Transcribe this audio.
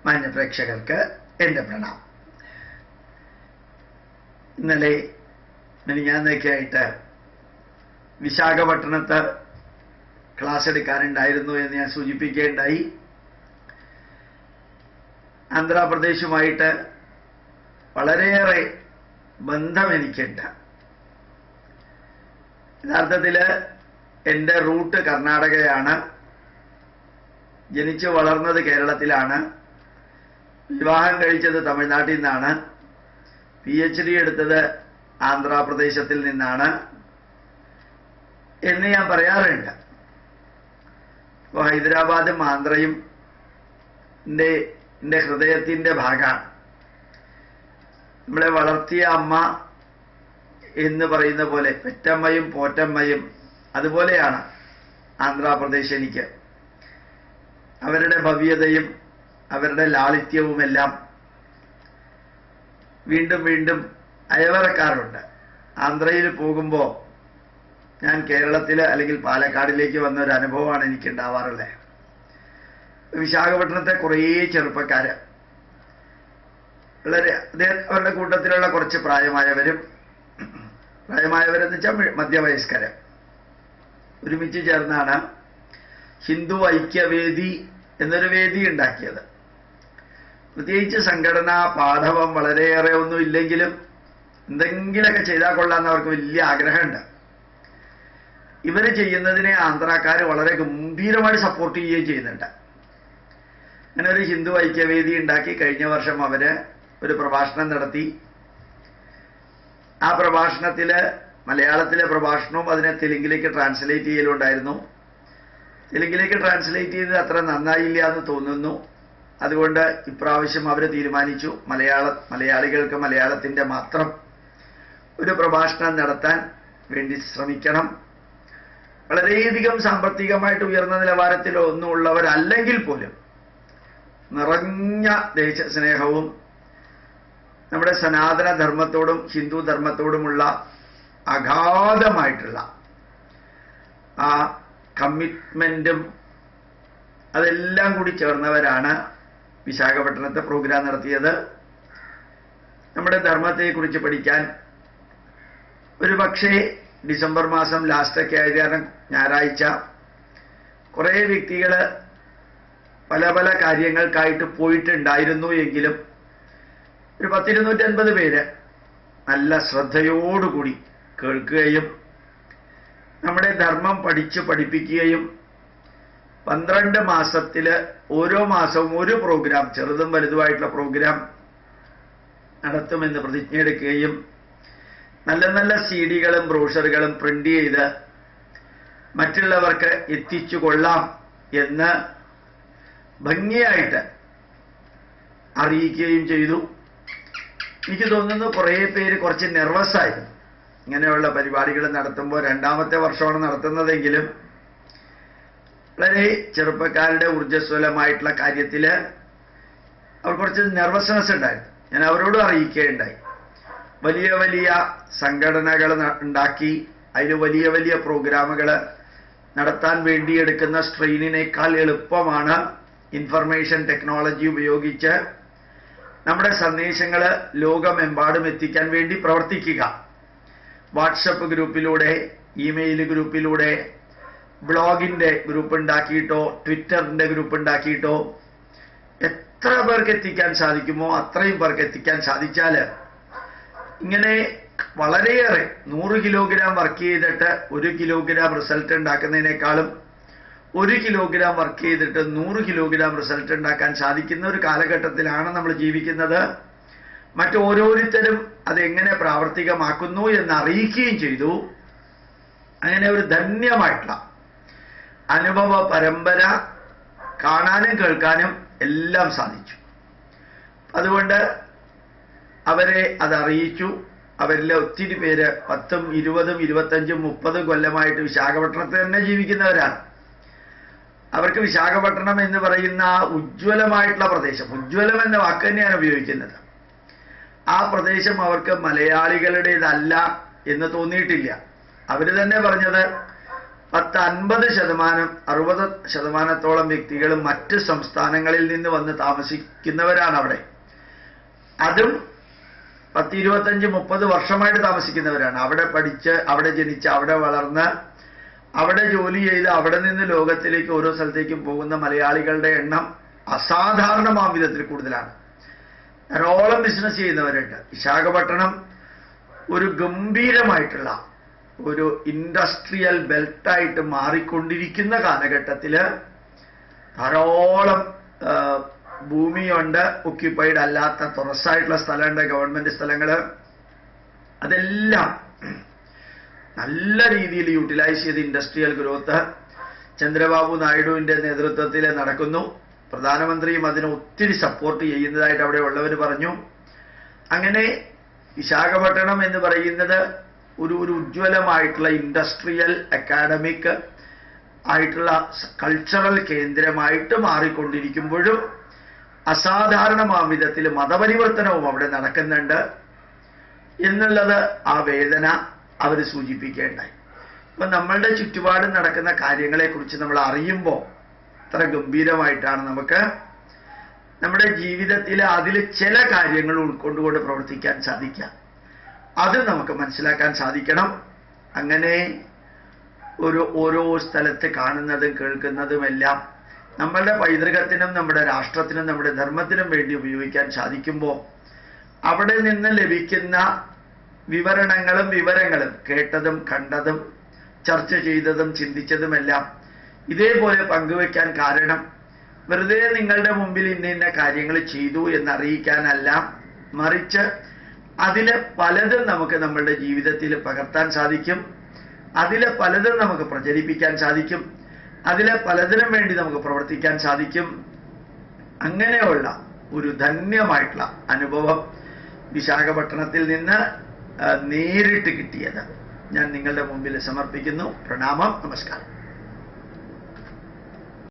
മാന്യപ്രേക്ഷകർക്ക് എൻ്റെ പ്രണാമം. ഇന്നലെ മിനിഞ്ഞാന്നൊക്കെ ആയിട്ട് വിശാഖപട്ടണത്ത് ക്ലാസ് എടുക്കാനുണ്ടായിരുന്നു എന്ന് ഞാൻ സൂചിപ്പിക്കുകയുണ്ടായി. ആന്ധ്രാപ്രദേശുമായിട്ട് വളരെയേറെ ബന്ധം എനിക്കുണ്ട്. യഥാർത്ഥത്തിൽ എൻ്റെ റൂട്ട് കർണാടകയാണ്. ജനിച്ചു വളർന്നത് കേരളത്തിലാണ്. വിവാഹം കഴിച്ചത് തമിഴ്നാട്ടിൽ നിന്നാണ്. PhD എടുത്തത് ആന്ധ്രാപ്രദേശത്തിൽ നിന്നാണ് എന്ന് ഞാൻ പറയാറുണ്ട്. അപ്പോൾ ഹൈദരാബാദും ആന്ധ്രയും എൻ്റെ ഹൃദയത്തിൻ്റെ ഭാഗമാണ്. നമ്മളെ വളർത്തിയ അമ്മ എന്ന് പറയുന്ന പോലെ പെറ്റമ്മയും പോറ്റമ്മയും അതുപോലെയാണ് ആന്ധ്രാപ്രദേശ് എനിക്ക്. അവരുടെ ഭവ്യതയും അവരുടെ ലാളിത്യവുമെല്ലാം വീണ്ടും വീണ്ടും അയവറക്കാറുണ്ട്. ആന്ധ്രയിൽ പോകുമ്പോൾ ഞാൻ കേരളത്തിൽ അല്ലെങ്കിൽ പാലക്കാടിലേക്ക് വന്ന ഒരു അനുഭവമാണ് എനിക്ക് ഉണ്ടാവാറുള്ളത്. വിശാഖപട്ടണത്തെ കുറേ ചെറുപ്പക്കാർ വളരെ അവരുടെ കൂട്ടത്തിലുള്ള കുറച്ച് പ്രായമായവരെന്ന് വെച്ചാൽ മധ്യവയസ്കര് ഒരുമിച്ച് ചേർന്നാണ് ഹിന്ദു ഐക്യവേദി എന്നൊരു വേദി ഉണ്ടാക്കിയത്. പ്രത്യേകിച്ച് സംഘടനാ പാഠവം വളരെയേറെ ഒന്നും ഇല്ലെങ്കിലും എന്തെങ്കിലുമൊക്കെ ചെയ്താൽ കൊള്ളാമെന്ന് അവർക്ക് വലിയ ആഗ്രഹമുണ്ട്. ഇവർ ചെയ്യുന്നതിനെ ആന്ധ്രാക്കാർ വളരെ ഗംഭീരമായി സപ്പോർട്ട് ചെയ്യുകയും ചെയ്യുന്നുണ്ട്. അങ്ങനെ ഒരു ഹിന്ദു ഐക്യവേദി ഉണ്ടാക്കി കഴിഞ്ഞ വർഷം അവര് ഒരു പ്രഭാഷണം നടത്തി. ആ പ്രഭാഷണത്തിൽ മലയാളത്തിലെ പ്രഭാഷണവും അതിനെ തെലുങ്കിലേക്ക് ട്രാൻസ്ലേറ്റ് ചെയ്യലുണ്ടായിരുന്നു. തെലുങ്കിലേക്ക് ട്രാൻസ്ലേറ്റ് ചെയ്തത് അത്ര നന്നായില്ല എന്ന് തോന്നുന്നു. അതുകൊണ്ട് ഇപ്രാവശ്യം അവർ തീരുമാനിച്ചു മലയാളികൾക്ക് മലയാളത്തിൻ്റെ മാത്രം ഒരു പ്രഭാഷണം നടത്താൻ വേണ്ടി ശ്രമിക്കണം. വളരെയധികം സാമ്പത്തികമായിട്ട് ഉയർന്ന നിലവാരത്തിൽ ഒന്നും ഉള്ളവരല്ലെങ്കിൽ പോലും നിറഞ്ഞ ദേശസ്നേഹവും നമ്മുടെ സനാതന ധർമ്മത്തോടും ഹിന്ദു ധർമ്മത്തോടുമുള്ള അഗാധമായിട്ടുള്ള ആ കമ്മിറ്റ്മെന്റും അതെല്ലാം കൂടി ചേർന്നവരാണ് വിശാഖപട്ടണത്തെ പ്രോഗ്രാം നടത്തിയത്. നമ്മുടെ ധർമ്മത്തെക്കുറിച്ച് പഠിക്കാൻ ഒരു പക്ഷേ ഡിസംബർ മാസം ലാസ്റ്റൊക്കെ ആയത് കാരണം ഞായറാഴ്ച കുറേ വ്യക്തികൾ പല പല കാര്യങ്ങൾക്കായിട്ട് പോയിട്ടുണ്ടായിരുന്നു. എങ്കിലും ഒരു 250 പേര് നല്ല ശ്രദ്ധയോടുകൂടി കേൾക്കുകയും നമ്മുടെ ധർമ്മം പഠിപ്പിക്കുകയും 12 മാസത്തിൽ ഓരോ മാസവും ഒരു പ്രോഗ്രാം, ചെറുതും വലുതുമായിട്ടുള്ള പ്രോഗ്രാം നടത്തുമെന്ന് പ്രതിജ്ഞയെടുക്കുകയും നല്ല നല്ല CD-കളും ബ്രോഷറുകളും പ്രിന്റ് ചെയ്ത് മറ്റുള്ളവർക്ക് എത്തിച്ചു കൊള്ളാം എന്ന് ഭംഗിയായിട്ട് അറിയിക്കുകയും ചെയ്തു. എനിക്ക് തോന്നുന്നു കുറേ പേര് കുറച്ച് നെർവസായിരുന്നു ഇങ്ങനെയുള്ള പരിപാടികൾ നടത്തുമ്പോൾ. 2ാമത്തെ വർഷമാണ് നടത്തുന്നതെങ്കിലും വളരെ ചെറുപ്പക്കാരുടെ ഊർജ്ജസ്വലമായിട്ടുള്ള കാര്യത്തിൽ അവർ കുറച്ച് നെർവസ്നെസ് ഉണ്ടായിരുന്നു. ഞാൻ അവരോടും അറിയിക്കുകയുണ്ടായി. വലിയ വലിയ സംഘടനകൾ ഉണ്ടാക്കി അതിന് വലിയ വലിയ പ്രോഗ്രാമുകൾ നടത്താൻ വേണ്ടി എടുക്കുന്ന സ്ട്രെയിനിനേക്കാൾ എളുപ്പമാണ് ഇൻഫർമേഷൻ ടെക്നോളജി ഉപയോഗിച്ച് നമ്മുടെ സന്ദേശങ്ങൾ ലോകമെമ്പാടും എത്തിക്കാൻ വേണ്ടി പ്രവർത്തിക്കുക. വാട്സപ്പ് ഗ്രൂപ്പിലൂടെ, ഇമെയിൽ ഗ്രൂപ്പിലൂടെ, ബ്ലോഗിൻ്റെ ഗ്രൂപ്പ് ഉണ്ടാക്കിയിട്ടോ ട്വിറ്ററിൻ്റെ ഗ്രൂപ്പ് ഉണ്ടാക്കിയിട്ടോ എത്ര പേർക്ക് എത്തിക്കാൻ സാധിക്കുമോ അത്രയും പേർക്ക് എത്തിക്കാൻ സാധിച്ചാൽ ഇങ്ങനെ വളരെയേറെ 100 കിലോഗ്രാം വർക്ക് ചെയ്തിട്ട് 1 കിലോഗ്രാം റിസൾട്ട് ഉണ്ടാക്കുന്നതിനേക്കാളും 1 കിലോഗ്രാം വർക്ക് ചെയ്തിട്ട് 100 കിലോഗ്രാം റിസൾട്ട് ഉണ്ടാക്കാൻ സാധിക്കുന്ന ഒരു കാലഘട്ടത്തിലാണ് നമ്മൾ ജീവിക്കുന്നത്. മറ്റോരോരുത്തരും അതെങ്ങനെ പ്രാവർത്തികമാക്കുന്നു എന്ന് അറിയിക്കുകയും ചെയ്തു. അങ്ങനെ ഒരു ധന്യമായിട്ടുള്ള അനുഭവ പരമ്പര കാണാനും കേൾക്കാനും എല്ലാം സാധിച്ചു. അതുകൊണ്ട് അവരെ അതറിയിച്ചു. അവരിലെ ഒത്തിരി പേര് 10, 20, 25, 30 കൊല്ലമായിട്ട് വിശാഖപട്ടണത്തിൽ തന്നെ ജീവിക്കുന്നവരാണ്. അവർക്ക് വിശാഖപട്ടണം എന്ന് പറയുന്ന ഉജ്ജ്വലമായിട്ടുള്ള പ്രദേശം, ഉജ്ജ്വലം എന്ന വാക്ക് തന്നെയാണ് ഉപയോഗിക്കുന്നത്, ആ പ്രദേശം അവർക്ക് മലയാളികളുടേതല്ല എന്ന് തോന്നിയിട്ടില്ല. അവർ തന്നെ പറഞ്ഞത് 50%, 60% വ്യക്തികളും മറ്റ് സംസ്ഥാനങ്ങളിൽ നിന്ന് വന്ന് താമസിക്കുന്നവരാണ് അവിടെ. അതും 10, 25, 30 വർഷമായിട്ട് താമസിക്കുന്നവരാണ്. അവിടെ പഠിച്ച്, അവിടെ ജനിച്ച്, അവിടെ വളർന്ന്, അവിടെ ജോലി ചെയ്ത്, അവിടെ നിന്ന് ലോകത്തിലേക്ക് ഓരോ സ്ഥലത്തേക്കും പോകുന്ന മലയാളികളുടെ എണ്ണം അസാധാരണമാം വിധത്തിൽ കൂടുതലാണ്. ധാരാളം ബിസിനസ് ചെയ്യുന്നവരുണ്ട്. വിശാഖപട്ടണം ഒരു ഗംഭീരമായിട്ടുള്ള ഒരു ഇൻഡസ്ട്രിയൽ ബെൽറ്റായിട്ട് മാറിക്കൊണ്ടിരിക്കുന്ന കാലഘട്ടത്തിൽ ധാരാളം ഭൂമിയുണ്ട്, ഒക്യുപ്പൈഡ് അല്ലാത്ത തുറസ്സായിട്ടുള്ള സ്ഥലമുണ്ട്, ഗവൺമെന്റ് സ്ഥലങ്ങൾ. അതെല്ലാം നല്ല രീതിയിൽ യൂട്ടിലൈസ് ചെയ്ത് ഇൻഡസ്ട്രിയൽ ഗ്രോത്ത് ചന്ദ്രബാബു നായിഡുവിന്റെ നേതൃത്വത്തിൽ നടക്കുന്നു. പ്രധാനമന്ത്രിയും അതിനെ ഒത്തിരി സപ്പോർട്ട് ചെയ്യുന്നതായിട്ട് അവിടെ ഉള്ളവർ പറഞ്ഞു. അങ്ങനെ വിശാഖപട്ടണം എന്ന് പറയുന്നത് ഒരു ഉജ്ജ്വലമായിട്ടുള്ള ഇൻഡസ്ട്രിയൽ, അക്കാഡമിക് ആയിട്ടുള്ള കൾച്ചറൽ കേന്ദ്രമായിട്ട് മാറിക്കൊണ്ടിരിക്കുമ്പോഴും അസാധാരണമാം വിധത്തിൽ മതപരിവർത്തനവും അവിടെ നടക്കുന്നുണ്ട് എന്നുള്ളത് ആ വേദന അവർ സൂചിപ്പിക്കേണ്ടായി. അപ്പം നമ്മളുടെ ചുറ്റുപാടും നടക്കുന്ന കാര്യങ്ങളെക്കുറിച്ച് നമ്മൾ അറിയുമ്പോൾ അത്ര ഗംഭീരമായിട്ടാണ് നമുക്ക് നമ്മുടെ ജീവിതത്തിൽ അതിൽ ചില കാര്യങ്ങൾ ഉൾക്കൊണ്ടുകൊണ്ട് പ്രവർത്തിക്കാൻ സാധിക്കുക. അത് നമുക്ക് മനസ്സിലാക്കാൻ സാധിക്കണം. അങ്ങനെ ഓരോ സ്ഥലത്ത് കാണുന്നതും കേൾക്കുന്നതുമെല്ലാം നമ്മളുടെ പൈതൃകത്തിനും നമ്മുടെ രാഷ്ട്രത്തിനും നമ്മുടെ ധർമ്മത്തിനും വേണ്ടി ഉപയോഗിക്കാൻ സാധിക്കുമ്പോൾ അവിടെ നിന്ന് ലഭിക്കുന്ന വിവരങ്ങളും കേട്ടതും കണ്ടതും ചർച്ച ചെയ്തതും ചിന്തിച്ചതുമെല്ലാം ഇതേപോലെ പങ്കുവെക്കാൻ കാരണം വെറുതെ നിങ്ങളുടെ മുമ്പിൽ ഇന്ന കാര്യങ്ങൾ ചെയ്തു എന്നറിയിക്കാനല്ല, മറിച്ച് അതിലെ പലതും നമുക്ക് നമ്മളുടെ ജീവിതത്തിൽ പകർത്താൻ സാധിക്കും, അതിലെ പലതും നമുക്ക് പ്രചരിപ്പിക്കാൻ സാധിക്കും, അതിലെ പലതിനും വേണ്ടി നമുക്ക് പ്രവർത്തിക്കാൻ സാധിക്കും. അങ്ങനെയുള്ള ഒരു ധന്യമായിട്ടുള്ള അനുഭവം വിശാഖപട്ടണത്തിൽ നിന്ന് നേരിട്ട് കിട്ടിയത് ഞാൻ നിങ്ങളുടെ മുമ്പിൽ സമർപ്പിക്കുന്നു. പ്രണാമം, നമസ്കാരം.